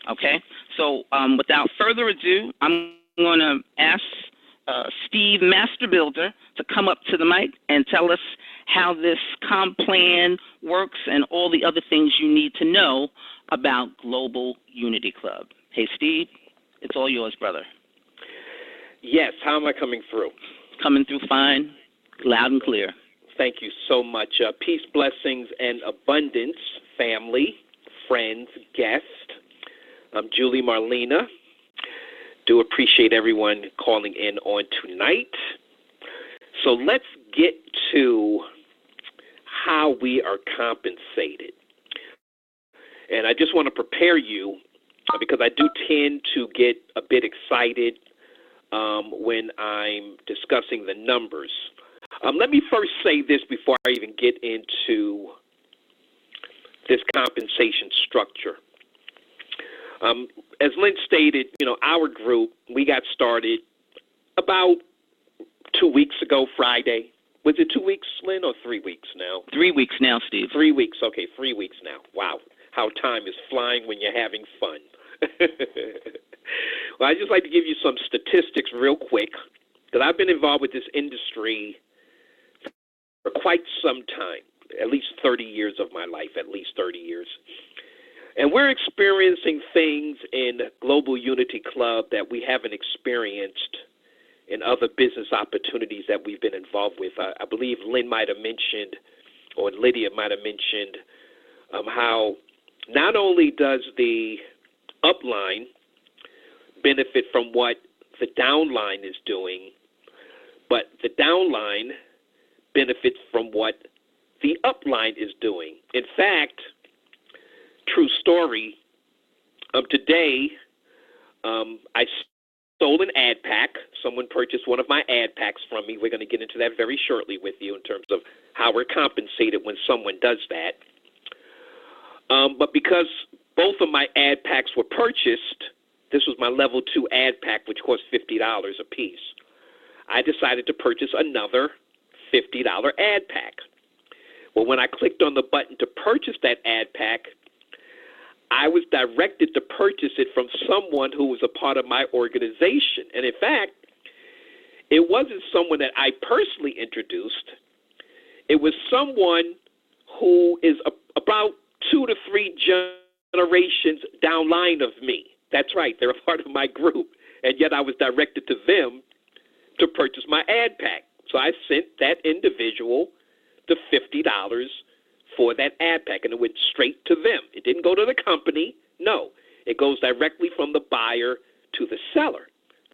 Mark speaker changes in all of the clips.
Speaker 1: Okay? So without further ado, I'm going to ask Steve Masterbuilder to come up to the mic and tell us how this comp plan works and all the other things you need to know about Global Unity Club. Hey, Steve, it's all yours, brother.
Speaker 2: Yes, how am I coming through?
Speaker 1: Coming through fine, loud and clear.
Speaker 2: Thank you so much. Peace, blessings, and abundance, family, friends, guests. I'm Julie Marlena. Do appreciate everyone calling in on tonight. So let's get to how we are compensated. And I just want to prepare you because I do tend to get a bit excited when I'm discussing the numbers. Let me first say this before I even get into this compensation structure. As Lynn stated, our group, we got started about 2 weeks ago Friday. Was it 2 weeks, Lynn, or 3 weeks now?
Speaker 1: 3 weeks now, Steve.
Speaker 2: 3 weeks. Okay, 3 weeks now. Wow, how time is flying when you're having fun. Well, I'd just like to give you some statistics real quick, because I've been involved with this industry for quite some time, at least 30 years of my life, at least 30 years. And we're experiencing things in Global Unity Club that we haven't experienced in other business opportunities that we've been involved with. I believe Lynn might have mentioned, or Lydia might have mentioned, how not only does the upline benefit from what the downline is doing, but the downline benefits from what the upline is doing. In fact, true story, today I sold an ad pack. Someone purchased one of my ad packs from me. We're going to get into that very shortly with you in terms of how we're compensated when someone does that. But because both of my ad packs were purchased, this was my level 2 ad pack, which cost $50 a piece. I decided to purchase another $50 ad pack. Well, when I clicked on the button to purchase that ad pack, I was directed to purchase it from someone who was a part of my organization. And in fact, it wasn't someone that I personally introduced. It was someone who is about 2 to 3 generations downline of me. That's right, they're a part of my group. And yet I was directed to them to purchase my ad pack. So I sent that individual the $50 for that ad pack, and it went straight to them. It didn't go to the company. No, it goes directly from the buyer to the seller.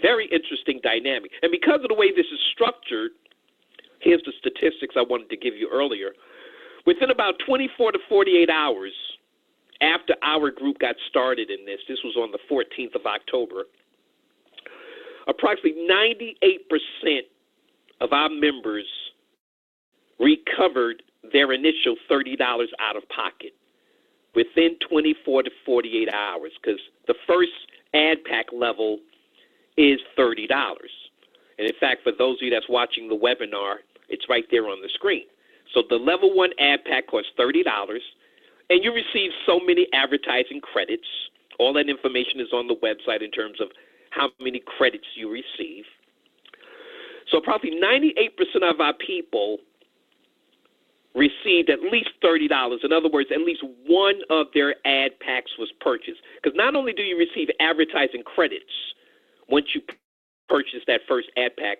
Speaker 2: Very interesting dynamic. And because of the way this is structured, here's the statistics I wanted to give you earlier. Within about 24 to 48 hours after our group got started in this was on the 14th of October, approximately 98% of our members recovered their initial $30 out of pocket within 24 to 48 hours, because the first ad pack level is $30. And in fact, for those of you that's watching the webinar, it's right there on the screen. So the level 1 ad pack costs $30, and you receive so many advertising credits. All that information is on the website in terms of how many credits you receive. So probably 98% of our people received at least $30. In other words, at least one of their ad packs was purchased. Because not only do you receive advertising credits once you purchase that first ad pack,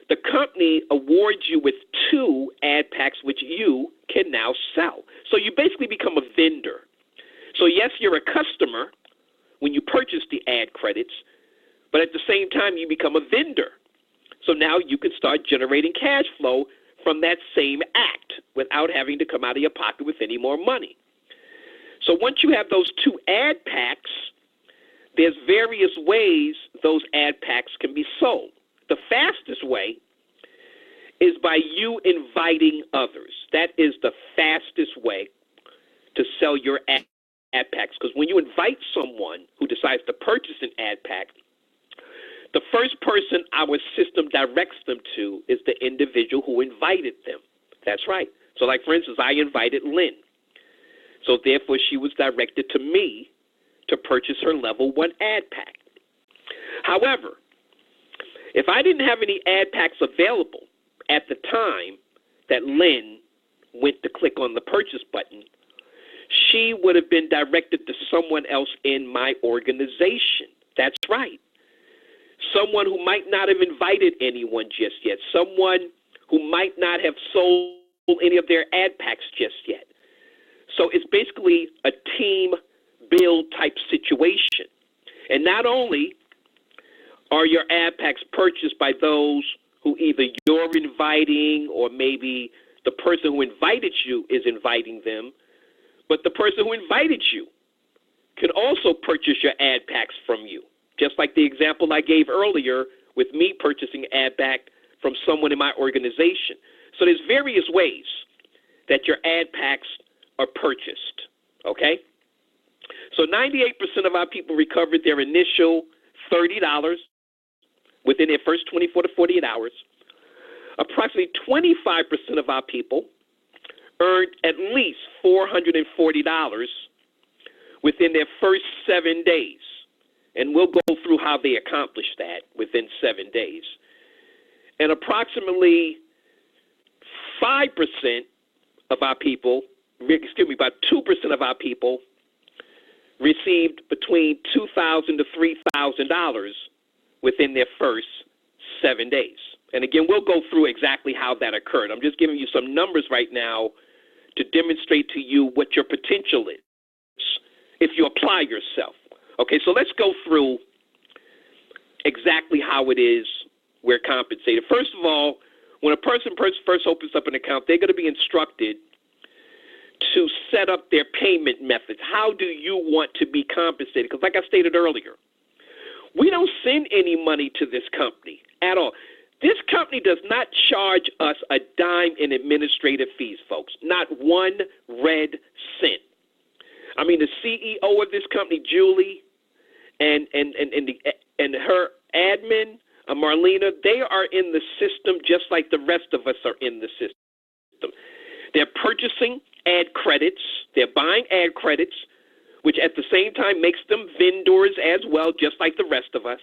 Speaker 2: the company awards you with 2 ad packs which you can now sell. So you basically become a vendor. So yes, you're a customer when you purchase the ad credits, but at the same time you become a vendor. So now you can start generating cash flow from that same act without having to come out of your pocket with any more money. So once you have those 2 ad packs, there's various ways those ad packs can be sold. The fastest way is by you inviting others. That is the fastest way to sell your ad packs, because when you invite someone who decides to purchase an ad pack, the first person our system directs them to is the individual who invited them. That's right. So like, for instance, I invited Lynn. So therefore, she was directed to me to purchase her level 1 ad pack. However, if I didn't have any ad packs available at the time that Lynn went to click on the purchase button, she would have been directed to someone else in my organization. That's right. Someone who might not have invited anyone just yet. Someone who might not have sold any of their ad packs just yet. So it's basically a team build type situation. And not only are your ad packs purchased by those who either you're inviting or maybe the person who invited you is inviting them, but the person who invited you can also purchase your ad packs from you. Just like the example I gave earlier with me purchasing ad pack from someone in my organization. So there's various ways that your ad packs are purchased, okay? So 98% of our people recovered their initial $30 within their first 24 to 48 hours. Approximately 25% of our people earned at least $440 within their first 7 days. And we'll go through how they accomplished that within 7 days. And approximately 5% of our people, about 2% of our people received between $2,000 to $3,000 within their first 7 days. And again, we'll go through exactly how that occurred. I'm just giving you some numbers right now to demonstrate to you what your potential is if you apply yourself. Okay, so let's go through exactly how it is we're compensated. First of all, when a person first opens up an account, they're going to be instructed to set up their payment methods. How do you want to be compensated? Because like I stated earlier, we don't send any money to this company at all. This company does not charge us a dime in administrative fees, folks. Not one red cent. I mean, the CEO of this company, Julie, and her admin, Marlena, they are in the system just like the rest of us are in the system. They're purchasing ad credits. They're buying ad credits, which at the same time makes them vendors as well, just like the rest of us.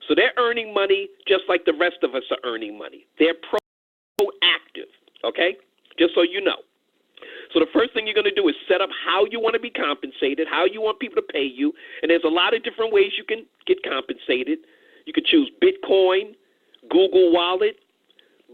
Speaker 2: So they're earning money just like the rest of us are earning money. They're proactive, okay? Just so you know. So the first thing you're going to do is set up how you want to be compensated, how you want people to pay you, and there's a lot of different ways you can get compensated. You could choose Bitcoin, Google Wallet,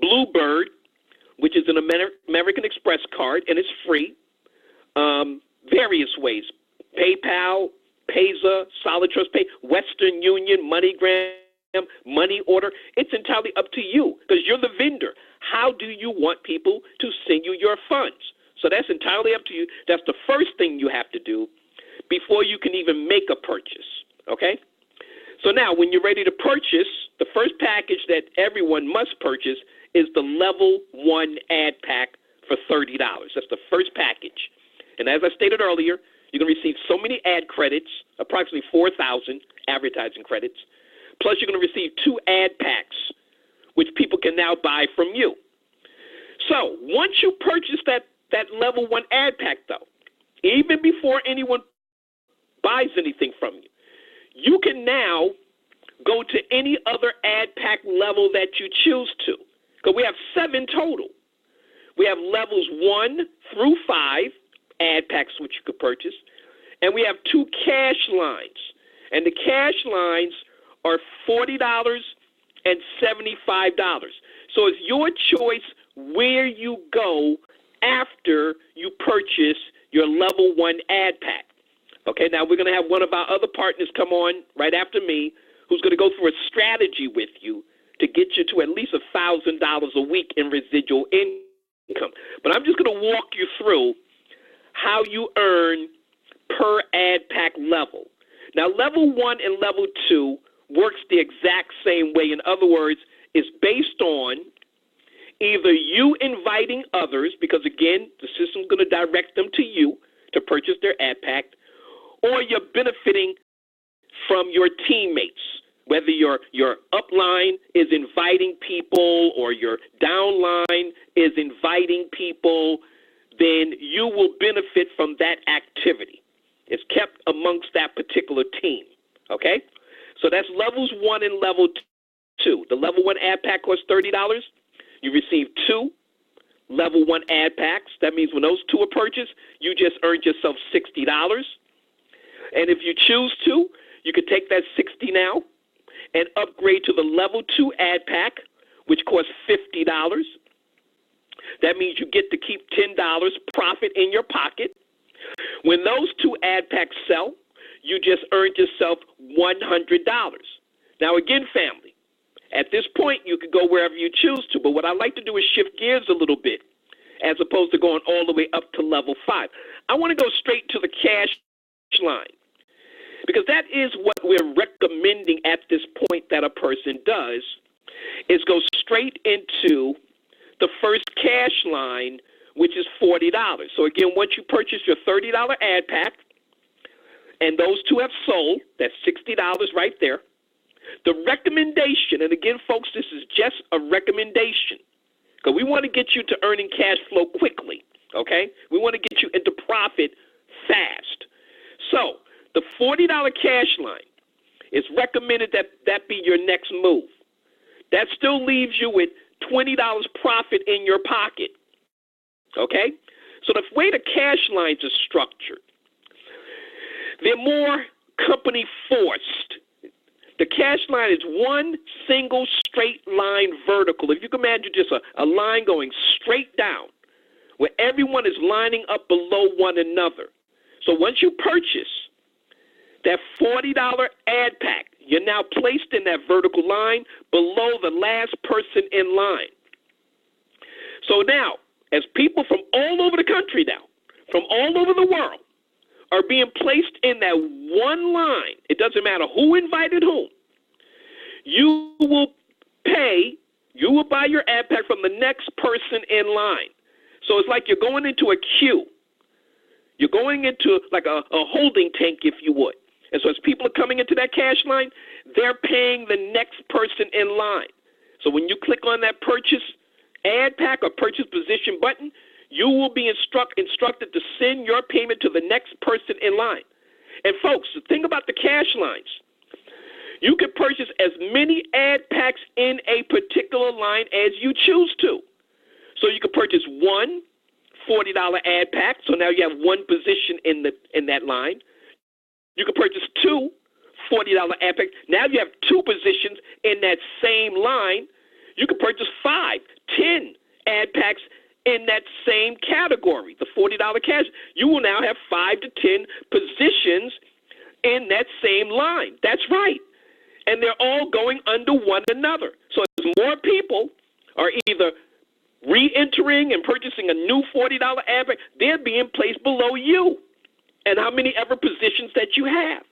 Speaker 2: Bluebird, which is an American Express card, and it's free. Various ways, PayPal, Payza, Solid Trust Pay, Western Union, MoneyGram, Money Order. It's entirely up to you because you're the vendor. How do you want people to send you your funds? So that's entirely up to you. That's the first thing you have to do before you can even make a purchase, okay? So now when you're ready to purchase, the first package that everyone must purchase is the Level 1 ad pack for $30. That's the first package. And as I stated earlier, you're going to receive so many ad credits, approximately 4,000 advertising credits, plus you're going to receive 2 ad packs, which people can now buy from you. So once you purchase that Level 1 ad pack, though, even before anyone buys anything from you, you can now go to any other ad pack level that you choose to, because we have 7 total. We have levels 1 through 5 ad packs which you could purchase, and we have 2 cash lines, and the cash lines are $40 and $75. So it's your choice where you go after you purchase your Level 1 ad pack. Okay, now we're going to have one of our other partners come on right after me who's going to go through a strategy with you to get you to at least $1,000 a week in residual income. But I'm just going to walk you through how you earn per ad pack level. Now, Level 1 and Level 2 works the exact same way. In other words, it's based on either you inviting others, because again, the system's going to direct them to you to purchase their ad pack, or you're benefiting from your teammates, whether your upline is inviting people or your downline is inviting people, then you will benefit from that activity. is kept amongst that particular team, okay? So that's levels 1 and level 2. The level 1 ad pack costs $30. You receive 2 level 1 ad packs. That means when those 2 are purchased, you just earned yourself $60. And if you choose to, you could take that $60 now and upgrade to the level 2 ad pack, which costs $50. That means you get to keep $10 profit in your pocket. When those 2 ad packs sell, you just earned yourself $100. Now, again, family, at this point, you could go wherever you choose to, but what I like to do is shift gears a little bit as opposed to going all the way up to level 5. I want to go straight to the cash line because that is what we're recommending at this point that a person does is go straight into the first cash line, which is $40. So, again, once you purchase your $30 ad pack and those 2 have sold, that's $60 right there. The recommendation, and again, folks, this is just a recommendation because we want to get you to earning cash flow quickly, okay? We want to get you into profit fast. So the $40 cash line is recommended that be your next move. That still leaves you with $20 profit in your pocket, okay? So the way the cash lines are structured, they're more company forced. The cash line is one single straight line vertical. If you can imagine just a line going straight down where everyone is lining up below one another. So once you purchase that $40 ad pack, you're now placed in that vertical line below the last person in line. So now, as people from all over the country now, from all over the world, are being placed in that one line, it doesn't matter who invited whom, you will buy your ad pack from the next person in line. So it's like you're going into a queue. You're going into like a holding tank, if you would. And so as people are coming into that cash line, they're paying the next person in line. So when you click on that purchase ad pack or purchase position button, you will be instructed to send your payment to the next person in line. And folks, the thing about the cash lines, you can purchase as many ad packs in a particular line as you choose to. So you can purchase one $40 ad pack, so now you have one position in that line. You can purchase 2 $40 ad packs. Now you have 2 positions in that same line. You can purchase 5, 10 ad packs in that same category, the $40 cash. You will now have 5 to 10 positions in that same line. That's right. And they're all going under one another. So as more people are either re-entering and purchasing a new $40 ad pack, they're being placed below you and how many ever positions that you have.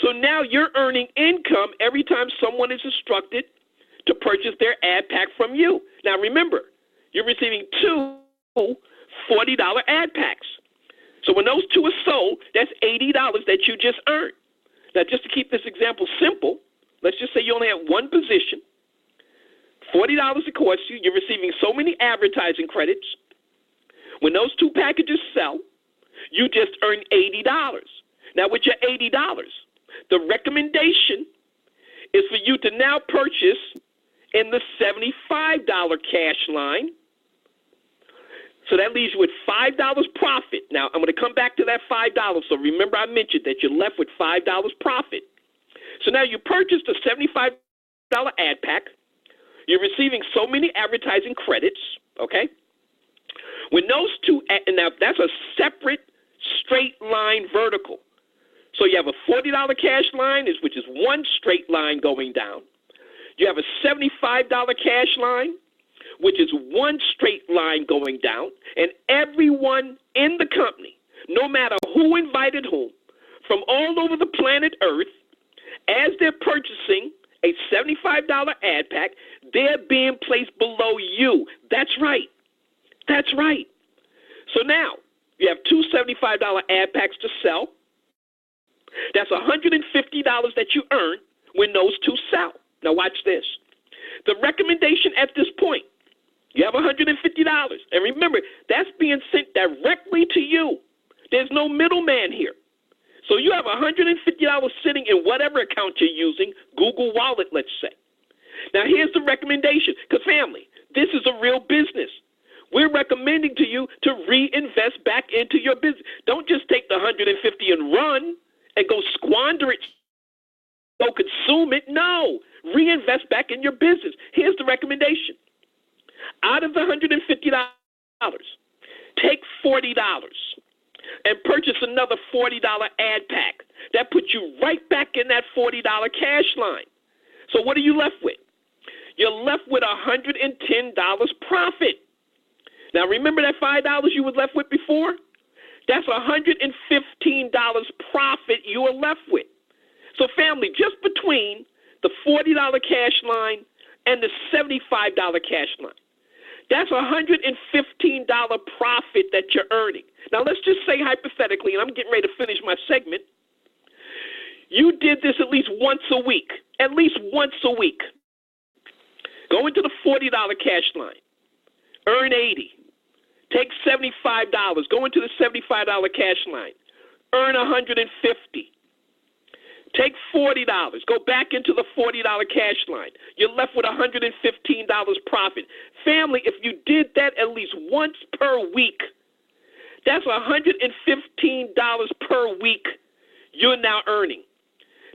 Speaker 2: So now you're earning income every time someone is instructed to purchase their ad pack from you. Now remember, you're receiving 2 $40 ad packs. So when those 2 are sold, that's $80 that you just earned. Now just to keep this example simple, let's just say you only have one position, $40 it costs you, you're receiving so many advertising credits. When those 2 packages sell, you just earn $80. Now with your $80, the recommendation is for you to now purchase in the $75 cash line. So that leaves you with $5 profit. Now, I'm going to come back to that $5. So remember I mentioned that you're left with $5 profit. So now you purchased a $75 ad pack. You're receiving so many advertising credits, okay? When those 2, and now that's a separate straight line vertical. So you have a $40 cash line, which is one straight line going down. You have a $75 cash line, which is one straight line going down. And everyone in the company, no matter who invited whom, from all over the planet Earth, as they're purchasing a $75 ad pack, they're being placed below you. That's right. That's right. So now you have 2 $75 ad packs to sell. That's $150 that you earn when those 2 sell. Now watch this. The recommendation at this point, you have $150. And remember, that's being sent directly to you. There's no middleman here. So you have $150 sitting in whatever account you're using, Google Wallet, let's say. Now, here's the recommendation, because family, this is a real business. We're recommending to you to reinvest back into your business. Don't just take the $150 and run and go squander it, go consume it. No, reinvest back in your business. Here's the recommendation. Out of the $150, take $40 and purchase another $40 ad pack. That puts you right back in that $40 cash line. So what are you left with? You're left with $110 profit. Now, remember that $5 you were left with before? That's $115 profit you are left with. So, family, just between the $40 cash line and the $75 cash line, that's $115 profit that you're earning. Now, let's just say hypothetically, and I'm getting ready to finish my segment, you did this at least once a week. At least once a week. Go into the $40 cash line. Earn $80. Take $75. Go into the $75 cash line. Earn $150. Take $40. Go back into the $40 cash line. You're left with $115 profit. Family, if you did that at least once per week, that's $115 per week you're now earning.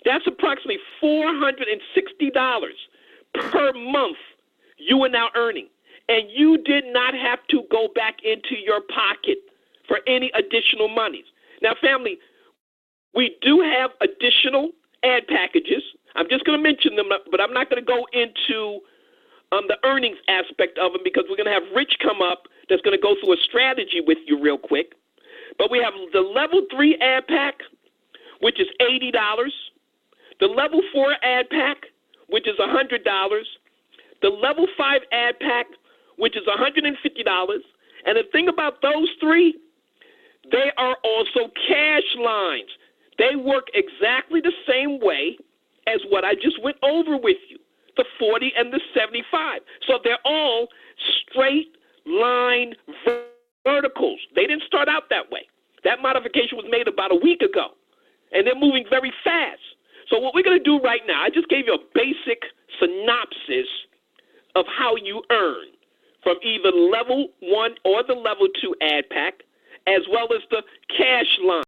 Speaker 2: That's approximately $460 per month you are now earning. And you did not have to go back into your pocket for any additional monies. Now, family, we do have additional ad packages. I'm just going to mention them, but I'm not going to go into the earnings aspect of them because we're going to have Rich come up that's going to go through a strategy with you real quick. But we have the level 3 ad pack, which is $80. The level 4 ad pack, which is $100. The level 5 ad pack, which is $150. And the thing about those three, they are also cash lines. They work exactly the same way as what I just went over with you, the 40 and the 75. So they're all straight line verticals. They didn't start out that way. That modification was made about a week ago, and they're moving very fast. So what we're going to do right now, I just gave you a basic synopsis of how you earn from either level 1 or the level 2 ad pack, as well as the cash line.